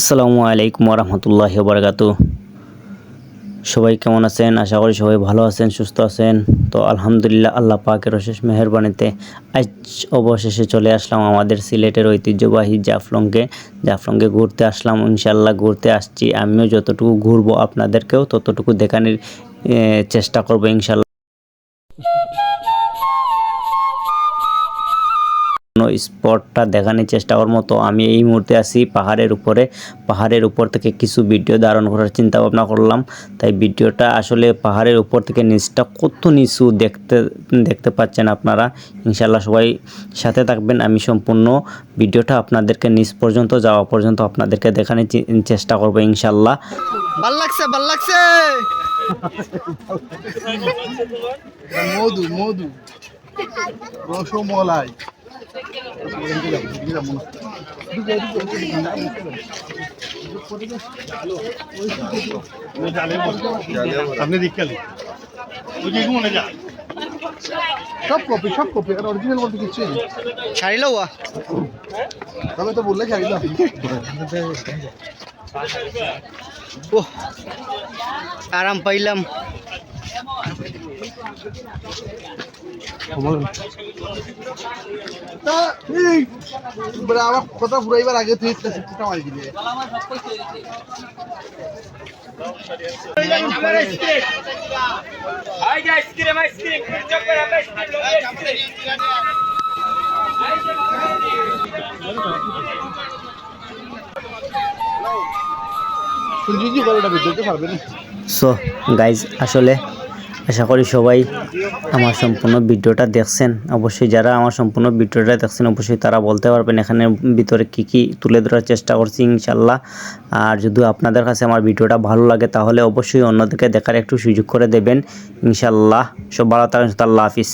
আসসালামু আলাইকুম ওরহমতুল্লাহি ওবারাকাতুহু। সবাই কেমন আছেন? আশা করি সবাই ভালো আছেন, সুস্থ আছেন। তো আলহামদুলিল্লাহ, আল্লাহ পাকের অশেষ মেহেরবানিতে আজ অবশেষে চলে আসলাম আমাদের সিলেটের ঐতিহ্যবাহী জাফলংয়ে ঘুরতে আসলাম। ইনশাআল্লাহ ঘুরতে আসছি, আমিও যতটুকু ঘুরবো আপনাদেরকেও ততটুকু দেখানোর চেষ্টা করবো ইনশাআল্লাহ। স্পটটা দেখানোর চেষ্টা করার মতো আমি এই মুহূর্তে আছি পাহাড়ের উপর থেকে কিছু ভিডিও ধারণ করার চিন্তা ভাবনা করলাম। তাই ভিডিওটা আসলে পাহাড়ের উপর থেকে নিচটা কত নিচু দেখতে পাচ্ছেন আপনারা। ইনশাআল্লাহ সবাই সাথে থাকবেন, আমি সম্পূর্ণ ভিডিওটা আপনাদেরকে নিচ পর্যন্ত যাওয়া পর্যন্ত আপনাদেরকে দেখানোর চেষ্টা করবো ইনশাআল্লাহ। ভাল লাগছে মধু মধু রসমলাই আপনি দেখালে সব কপি আর অরিজিনাল বলতে কিছু নেই। ছাড়িল তবে তো বললে ছাড়িল। ওহ, আরাম পাইলাম। আমার কথা ফুরাইবার আগে তুই মারি দিলে। সো গাইজ, আসলে আশা করি সবাই আমার সম্পূর্ণ ভিডিওটা দেখছেন। অবশ্যই যারা আমার সম্পূর্ণ ভিডিওটা দেখছেন অবশ্যই তারা বলতে পারবেন এখানের ভিতরে কি তুলে ধরার চেষ্টা করছি ইনশাল্লাহ। আর যদি আপনাদের কাছে আমার ভিডিওটা ভালো লাগে তাহলে অবশ্যই অন্যদেরকে দেখার একটু সুযোগ করে দেবেন ইনশাল্লাহ। সব ভালো থাকেন, আল্লাহ হাফিজ।